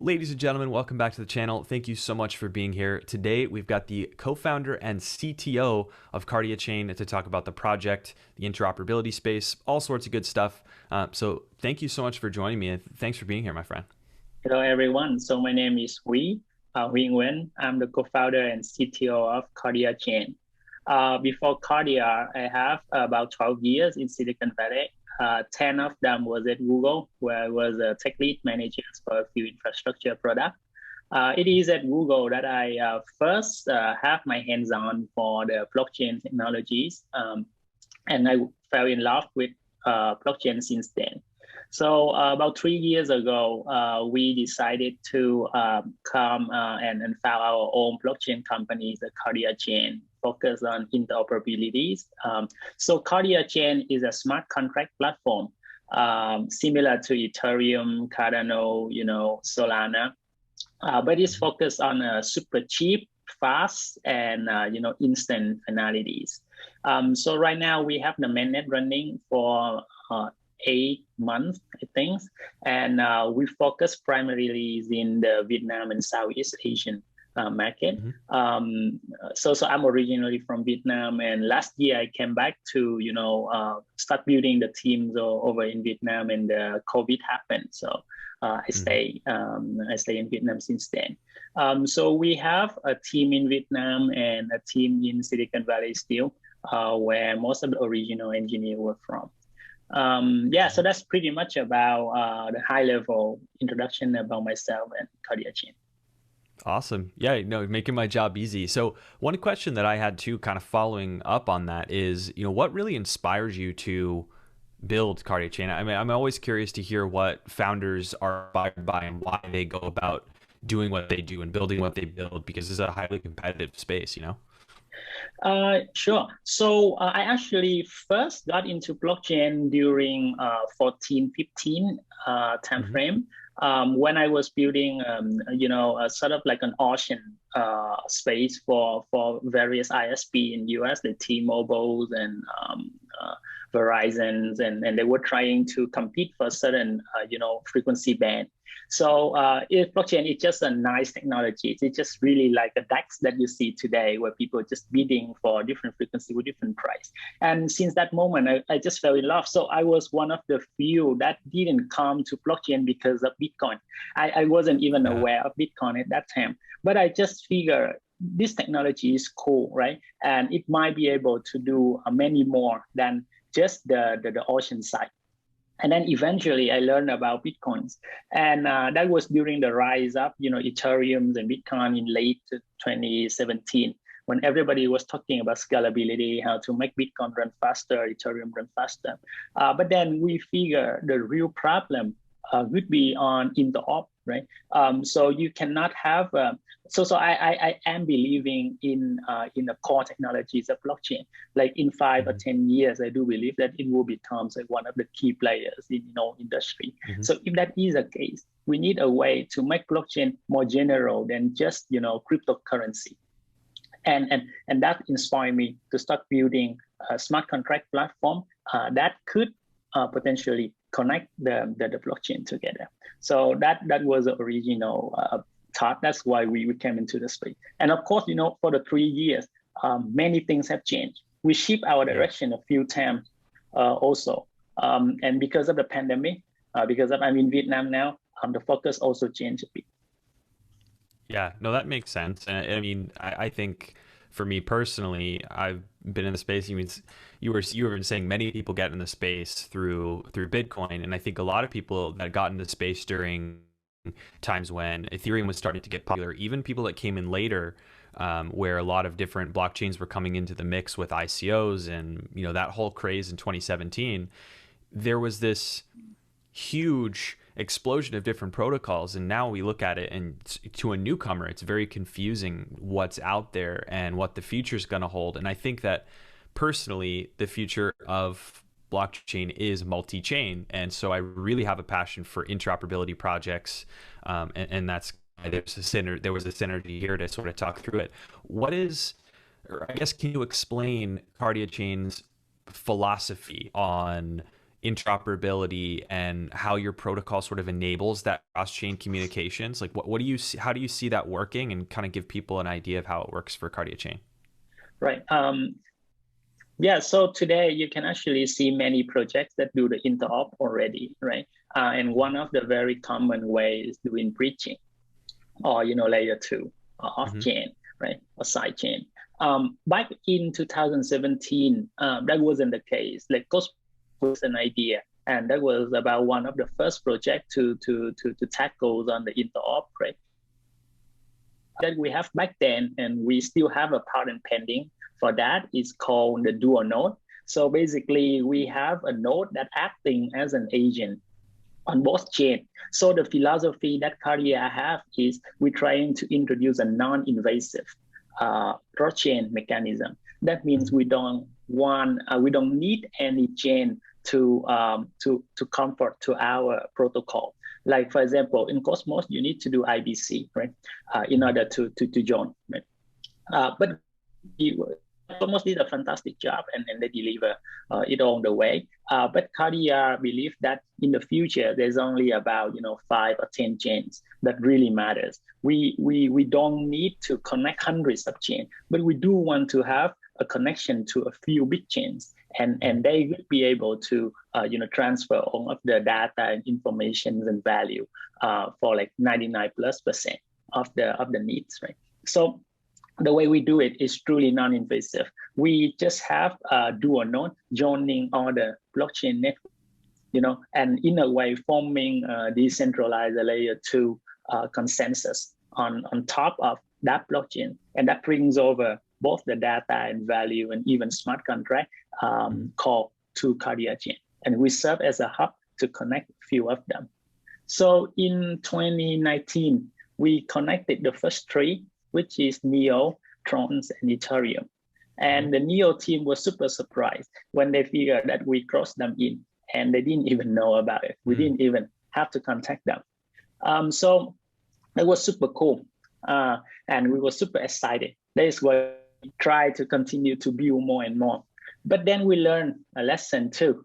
Ladies and gentlemen, welcome back to the channel. Thank you so much for being here. Today, we've got the co-founder and CTO of Kardiachain to talk about the project, the interoperability space, all sorts of good stuff. So thank you so much for joining me, and thanks for being here, my friend. Hello, everyone. So my name is Huy Nguyen. I'm the co-founder and CTO of Kardiachain. Before Kardia, I have about 12 years in Silicon Valley. 10 of them was at Google, where I was a tech lead manager for a few infrastructure products. It is at Google that I first have my hands on for the blockchain technologies, and I fell in love with blockchain since then. So about 3 years ago, we decided to come and found our own blockchain company, the Kardiachain, focus on interoperabilities. So Kardiachain is a smart contract platform similar to Ethereum, Cardano, Solana, but it's focused on super cheap, fast, and instant finalities. So right now we have the mainnet running for 8 months, I think, and we focus primarily in the Vietnam and Southeast Asian market. So I'm originally from Vietnam, and last year I came back to start building the teams over in Vietnam, and COVID happened. So I stay in Vietnam since then. So we have a team in Vietnam and a team in Silicon Valley still, where most of the original engineers were from. So that's pretty much about the high level introduction about myself and Kardiachain. Awesome. Yeah, no, making my job easy. So one question that I had too, kind of following up on that is, what really inspires you to build Kardiachain? I mean, I'm always curious to hear what founders are inspired by and why they go about doing what they do and building what they build, because this is a highly competitive space. Sure. So I actually first got into blockchain during 14, 15 timeframe, when I was building, sort of like an auction space for various ISP in US, the T-Mobiles and Verizon's, and they were trying to compete for a certain, frequency band. So blockchain is just a nice technology. It's just really like a DEX that you see today, where people are just bidding for different frequency with different price. And since that moment, I just fell in love. So I was one of the few that didn't come to blockchain because of Bitcoin. I wasn't even aware of Bitcoin at that time, but I just figured this technology is cool, right? And it might be able to do many more than just the ocean side. And then eventually I learned about Bitcoins. And that was during the rise up, Ethereum and Bitcoin in late 2017, when everybody was talking about scalability, how to make Bitcoin run faster, Ethereum run faster. But then we figure the real problem would be on interop, right? So you cannot have, so I am believing in the core technologies of blockchain. Like in 5 or 10 years, I do believe that it will become like one of the key players in industry. So if that is the case, we need a way to make blockchain more general than just cryptocurrency. And that inspired me to start building a smart contract platform that could potentially connect the blockchain together. So that was the original thought. That's why we came into the space. And of course, for the 3 years, many things have changed. We shift our direction a few times also. And because of the pandemic, because I'm in Vietnam now, the focus also changed a bit. Yeah, no, that makes sense. And I mean, I think for me personally, I've been in the space. You were saying many people get in the space through Bitcoin, and I think a lot of people that got into space during times when Ethereum was starting to get popular, even people that came in later, where a lot of different blockchains were coming into the mix with ICOs and that whole craze in 2017, there was this huge explosion of different protocols, and now we look at it, and to a newcomer it's very confusing what's out there and what the future is going to hold. And I think that personally the future of blockchain is multi-chain, and so I really have a passion for interoperability projects, and that's there was a synergy here to sort of talk through it. What is, or I guess, can you explain Kardiachain's philosophy on interoperability and how your protocol sort of enables that cross-chain communications? Like what do you see, how do you see that working, and kind of give people an idea of how it works for Kardiachain? Right. Yeah, so today you can actually see many projects that do the interop already, right? And one of the very common ways is doing bridging, or layer two, or off Mm-hmm. chain, right, or side chain. Back in 2017, that wasn't the case. Like Ghost was an idea, and that was about one of the first projects to tackle on the interop, right? That we have back then, and we still have a patent pending for that, is called the dual node. So basically, we have a node that acting as an agent on both chain. So the philosophy that Kardia have is we're trying to introduce a non-invasive cross-chain mechanism. That means we don't need any chain to comfort to our protocol. Like for example, in Cosmos, you need to do IBC, right, in order to join, right? But Cosmos did a fantastic job, and they deliver it all the way. But Cardia believe that in the future, there's only about 5 or 10 chains that really matters. We don't need to connect hundreds of chains, but we do want to have a connection to a few big chains, and they will be able to transfer all of the data and information and value for like 99+% of the needs, right? So the way we do it is truly non-invasive. We just have a dual node joining all the blockchain network, and in a way forming a decentralized layer two consensus on top of that blockchain. And that brings over both the data and value and even smart contract called to Kardiachain. And we serve as a hub to connect a few of them. So in 2019, we connected the first three, which is Neo, Trons, and Ethereum. And the Neo team was super surprised when they figured that we crossed them in, and they didn't even know about it. We didn't even have to contact them. So it was super cool. And we were super excited. That is why we try to continue to build more and more. But then we learned a lesson too.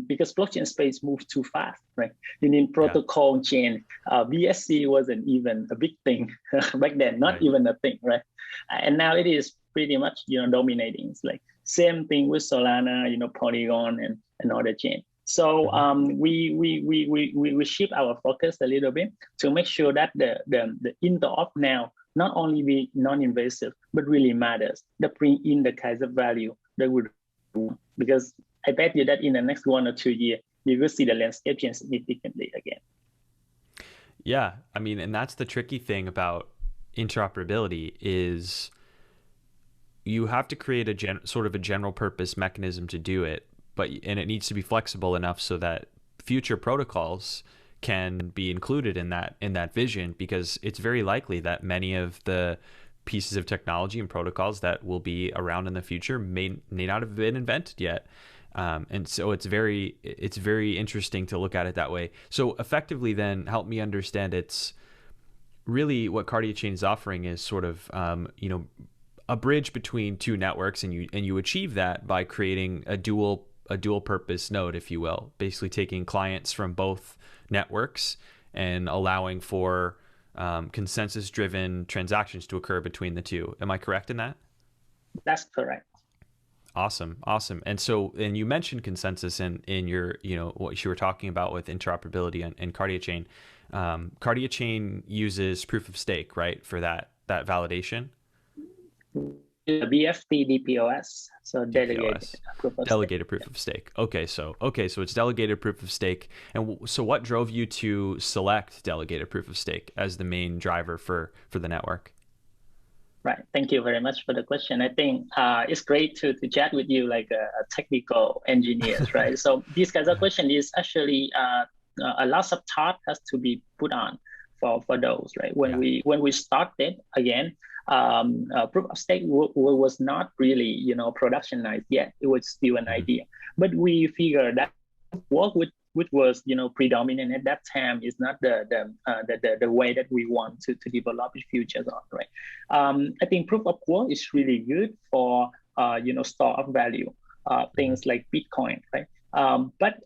Because blockchain space moves too fast, right? You need protocol chain. BSC wasn't even a big thing back then, not even a thing, right? And now it is pretty much, dominating. It's like same thing with Solana, Polygon and other chain. So we shift our focus a little bit to make sure that the interop now not only be non-invasive, but really matters, that bring in the kinds of value that would, because I bet you that in the next 1 or 2 years, you will see the landscape change significantly again. Yeah, I mean, and that's the tricky thing about interoperability is you have to create a sort of a general purpose mechanism to do it, and it needs to be flexible enough so that future protocols can be included in that vision, because it's very likely that many of the pieces of technology and protocols that will be around in the future may not have been invented yet. And so it's very interesting to look at it that way. So effectively then help me understand, it's really what Kardiachain is offering is sort of, a bridge between two networks, and you achieve that by creating a dual purpose node, if you will, basically taking clients from both networks and allowing for consensus driven transactions to occur between the two. Am I correct in that? That's correct. Awesome. And so, and you mentioned consensus in your, what you were talking about with interoperability and Kardiachain. Kardiachain uses proof of stake, right, for that validation? BFT DPoS, so delegated proof of stake. Okay, so it's delegated proof of stake. And so what drove you to select delegated proof of stake as the main driver for the network? Right. Thank you very much for the question. I think it's great to chat with you like a technical engineers, right? So these kinds of question is actually a lot of thought has to be put on for those, right? When we started again, proof of stake was not really productionized yet. It was still an idea, but we figured that work with which was predominant at that time is not the way that we want to develop the futures on, right? I think proof of work is really good for store of value, things like Bitcoin, right? But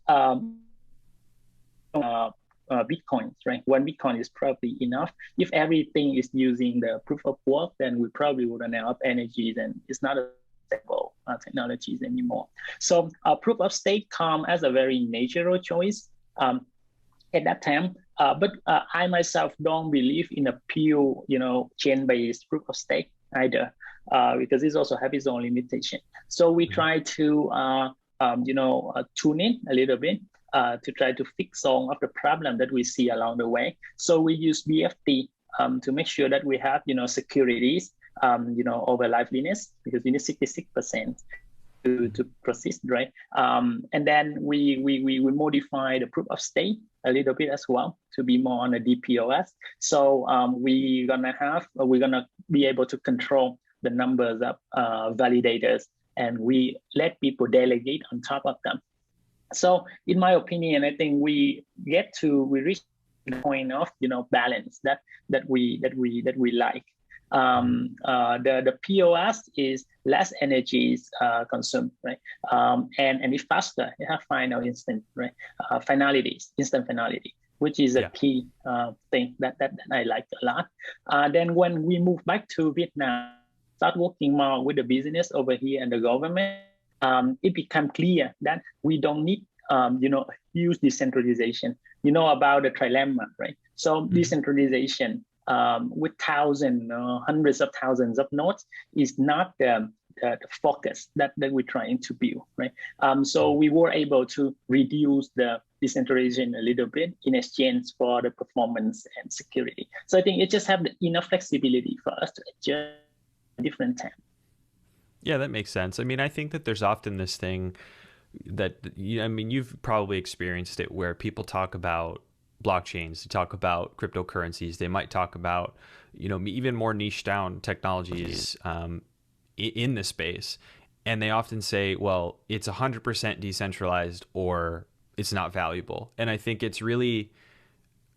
Bitcoins, right? One Bitcoin is probably enough. If everything is using the proof of work, then we probably would run out of energy, and it's not a stable technologies anymore. So proof of stake come as a very natural choice at that time. But I myself don't believe in a pure, chain-based proof of stake either, because it also has its own limitation. So we try to, tune in a little bit to try to fix some of the problem that we see along the way. So we use BFT to make sure that we have, securities, over liveliness, because we need 66% to persist, right? And then we modify the proof of stake a little bit as well to be more on the DPoS. So we're gonna be able to control the numbers of validators, and we let people delegate on top of them. So in my opinion, I think we reach the point of balance that we like. The POS is less energy consumed, right? And it's faster. It has final instant, right? Instant finality, which is a key thing that I like a lot. Then when we move back to Vietnam, start working more with the business over here and the government, it became clear that we don't need huge decentralization. You know about the trilemma, right? So decentralization with hundreds of thousands of nodes is not the focus that we're trying to build, right? So we were able to reduce the decentralization a little bit in exchange for the performance and security. So I think it just have enough flexibility for us to adjust different time. Yeah, that makes sense. I mean, I think that there's often this thing that, I mean, you've probably experienced it where people talk about blockchains, they talk about cryptocurrencies, they might talk about, even more niche down technologies in this space. And they often say, well, it's 100% decentralized or it's not valuable. And I think it's really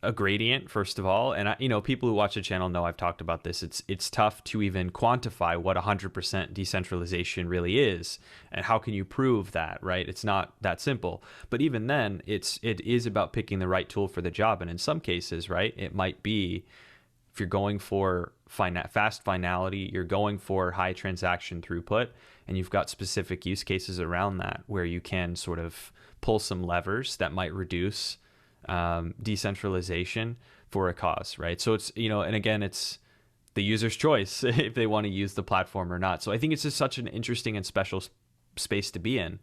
a gradient, first of all. And people who watch the channel know I've talked about this. It's tough to even quantify what 100% decentralization really is, and how can you prove that, right? It's not that simple. But even then, it is about picking the right tool for the job. And in some cases, right, it might be, if you're going for fast finality, you're going for high transaction throughput, and you've got specific use cases around that where you can sort of pull some levers that might reduce decentralization for a cause, right? So it's, and again, it's the user's choice if they want to use the platform or not. So I think it's just such an interesting and special space to be in,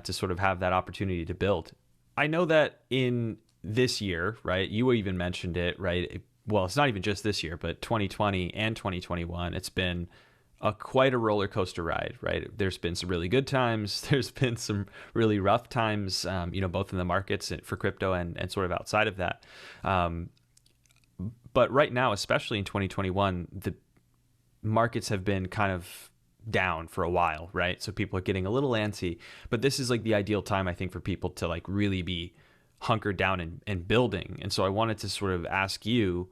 to sort of have that opportunity to build. I know that in this year, right, you even mentioned it, right? Well, it's not even just this year, but 2020 and 2021, it's been quite a roller coaster ride, right? There's been some really good times. There's been some really rough times, both in the markets for crypto and sort of outside of that. But right now, especially in 2021, the markets have been kind of down for a while, right? So people are getting a little antsy, but this is like the ideal time, I think, for people to like really be hunkered down and building. And so I wanted to sort of ask you,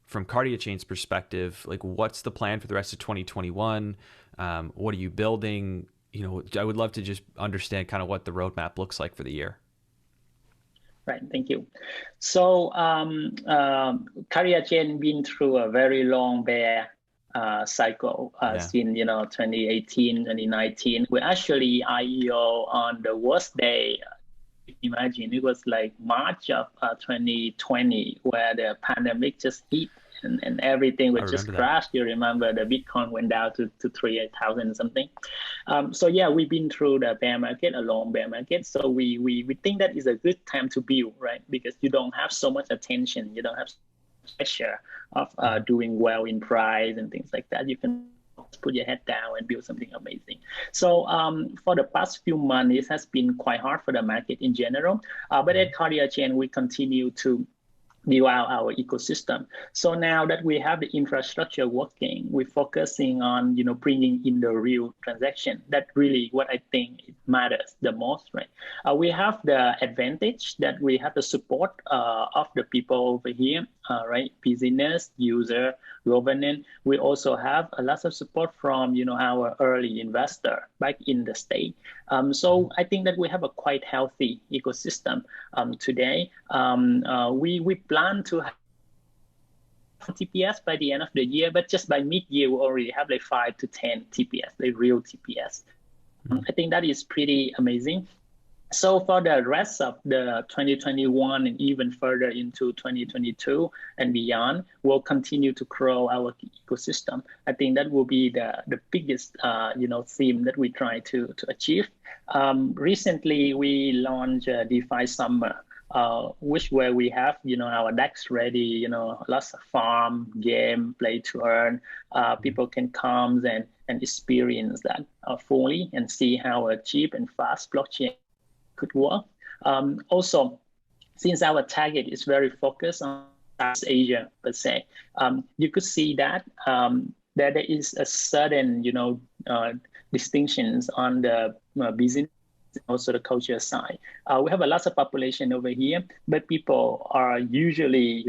from Kardiachain's perspective, like, what's the plan for the rest of 2021? What are you building? I would love to just understand kind of what the roadmap looks like for the year. Right, thank you. So Kardiachain been through a very long bear cycle since 2018, 2019. We actually IEO on the worst day. Imagine it was like March of 2020, where the pandemic just hit and everything would just crash. You remember the Bitcoin went down to 3,000 something. So yeah, we've been through the bear market, a long bear market. So we think that is a good time to build, right? Because you don't have so much attention, you don't have pressure of doing well in price and things like that. You can put your head down and build something amazing. So for the past few months, it has been quite hard for the market in general. But at Kardiachain, we continue to build out our ecosystem. So now that we have the infrastructure working, we're focusing on, bringing in the real transaction. That really what I think it matters the most, right? We have the advantage that we have the support of the people over here, right? Business, user, governance. We also have a lot of support from, our early investor back in the state. So I think that we have a quite healthy ecosystem today. We plan to have TPS by the end of the year, but just by mid-year, we already have like 5 to 10 TPS, like real TPS. I think that is pretty amazing. So for the rest of the 2021 and even further into 2022 and beyond, we'll continue to grow our ecosystem. I think that will be the biggest theme that we try to achieve. Recently, we launched DeFi Summer, which where we have our DEX ready, lots of farm, game, play to earn. People can come and experience that fully and see how a cheap and fast blockchain could work. Also, since our target is very focused on South Asia per se, you could see that there is a certain distinctions on the business, also the culture side. We have a lot of population over here, but people are usually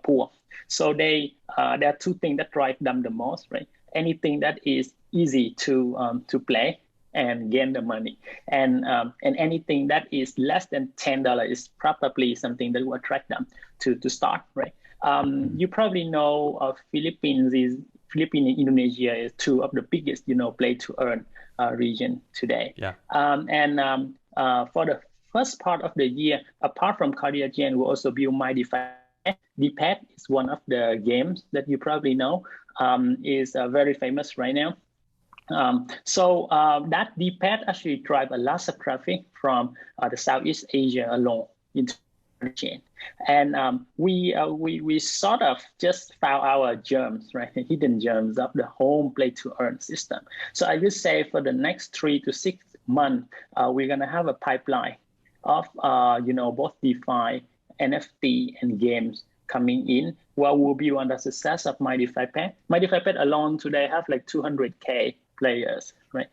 poor. So there are two things that drive them the most, right? Anything that is easy to play and gain the money, and anything that is less than $10 is probably something that will attract them to start, right? You probably know Philippines and Indonesia is two of the biggest play to earn region today. Yeah. For the first part of the year, apart from Kardiachain, we also build My DeFi. DeFi is one of the games that you probably know, is very famous right now. That DeFi actually drive a lot of traffic from the Southeast Asia alone into the chain. And we sort of just found our germs, right? The hidden germs of the home play to earn system. So I would say for the next 3 to 6 months, we're gonna have a pipeline of both DeFi, NFT, and games coming in. Well, we'll be on the success of My DeFi Pet. My DeFi Pet alone today have like 200K players, right?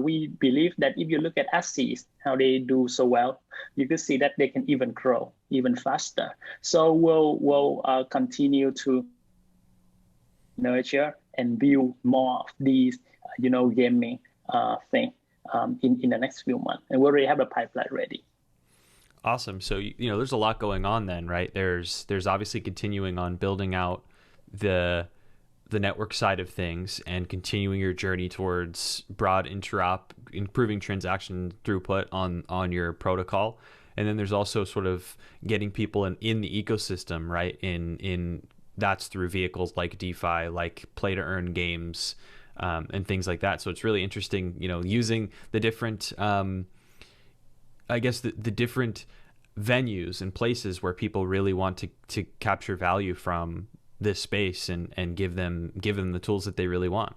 We believe that if you look at SCs, how they do so well, you can see that they can even grow even faster. So we'll continue to nurture and build more of these, gaming thing in the next few months, and we already have a pipeline ready. Awesome. So there's a lot going on then, right? There's obviously continuing on building out the network side of things and continuing your journey towards broad interop, improving transaction throughput on your protocol. And then there's also sort of getting people in the ecosystem, right? In that's through vehicles like DeFi, like play to earn games, and things like that. So it's really interesting, using the different, I guess the different venues and places where people really want to capture value from this space and give them the tools that they really want.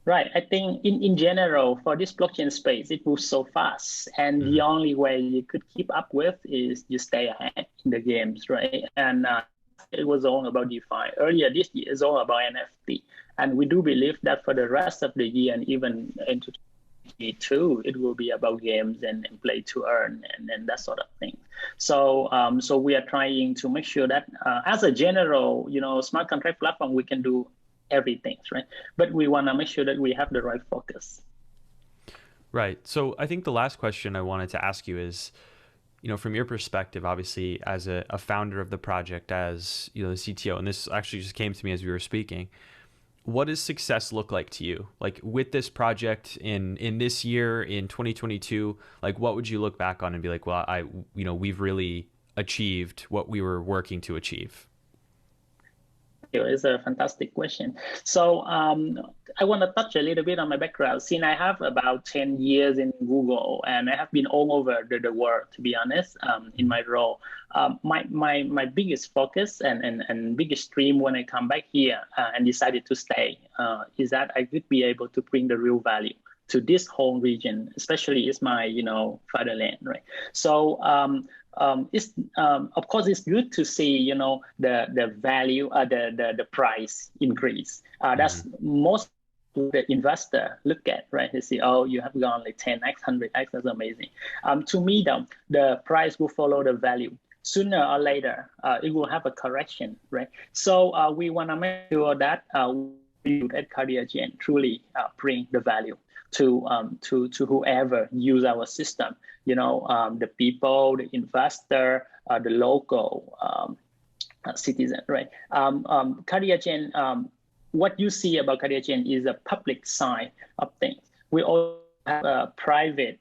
Right. I think in general, for this blockchain space, it moves so fast. And the only way you could keep up with is you stay ahead in the games, right? And it was all about DeFi. Earlier this year, it's all about NFT. And we do believe that for the rest of the year and even into 2022, it will be about games and play to earn and that sort of thing. So we are trying to make sure that as a general, smart contract platform, we can do everything, right? But we want to make sure that we have the right focus. Right. So I think the last question I wanted to ask you is, from your perspective, obviously as a founder of the project, as the CTO, and this actually just came to me as we were speaking, what does success look like to you? Like with this project in this year, in 2022, like what would you look back on and be like, well, we've really achieved what we were working to achieve? It's a fantastic question. So I want to touch a little bit on my background. Since I have about 10 years in Google and I have been all over the world, to be honest, in my role. My biggest focus and biggest dream when I come back here and decided to stay is that I could be able to bring the real value to this whole region, especially is my fatherland, right? So it's of course it's good to see, the value, the price increase. That's most the investor look at, right? They see, oh, you have gone like 10x, 100x, that's amazing. To me, though, the price will follow the value. Sooner or later, it will have a correction, right? So we want to make sure that we at Kardiachain truly bring the value to whoever use our system. The people, the investor, the local citizen, right? Kardiachain, what you see about Kardiachain is a public side of things. We also have a private,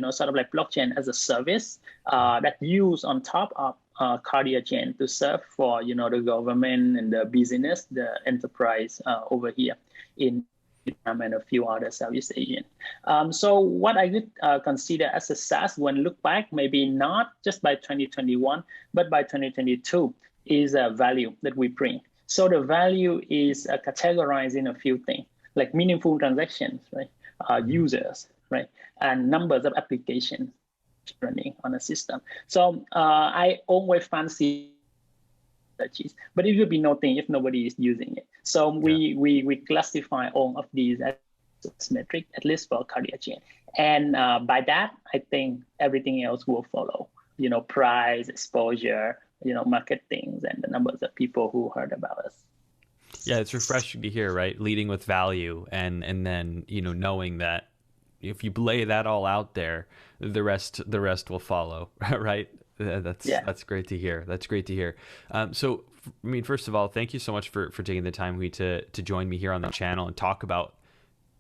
sort of like blockchain as a service that use on top of Kardiachain to serve for, the government and the business, the enterprise over here in Vietnam and a few other Southeast Asian. So what I would consider as a SaaS when look back, maybe not just by 2021, but by 2022, is a value that we bring. So the value is categorized in a few things, like meaningful transactions, right? Users, right? And numbers of applications running on a system. So I always fancy but it will be nothing if nobody is using it. So we classify all of these as metric, at least for Kardiachain. And by that, I think everything else will follow, price, exposure, marketing, and the numbers of people who heard about us. Yeah, it's refreshing to hear, right? Leading with value and then, knowing that if you lay that all out there, the rest will follow, right? That's great to hear. That's great to hear. So, first of all, thank you so much for taking the time to join me here on the channel and talk about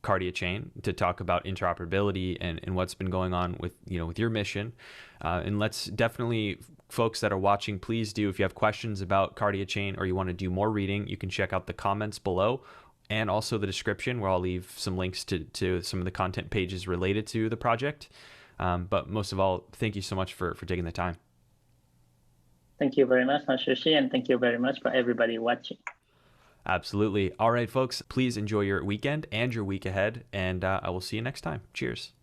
Kardiachain, to talk about interoperability and what's been going on with your mission. And let's definitely, folks that are watching, please do, if you have questions about Kardiachain or you want to do more reading, you can check out the comments below and also the description, where I'll leave some links to some of the content pages related to the project. But most of all, thank you so much for taking the time. Thank you very much, Hashoshi, and thank you very much for everybody watching. Absolutely. All right, folks, please enjoy your weekend and your week ahead, and I will see you next time. Cheers.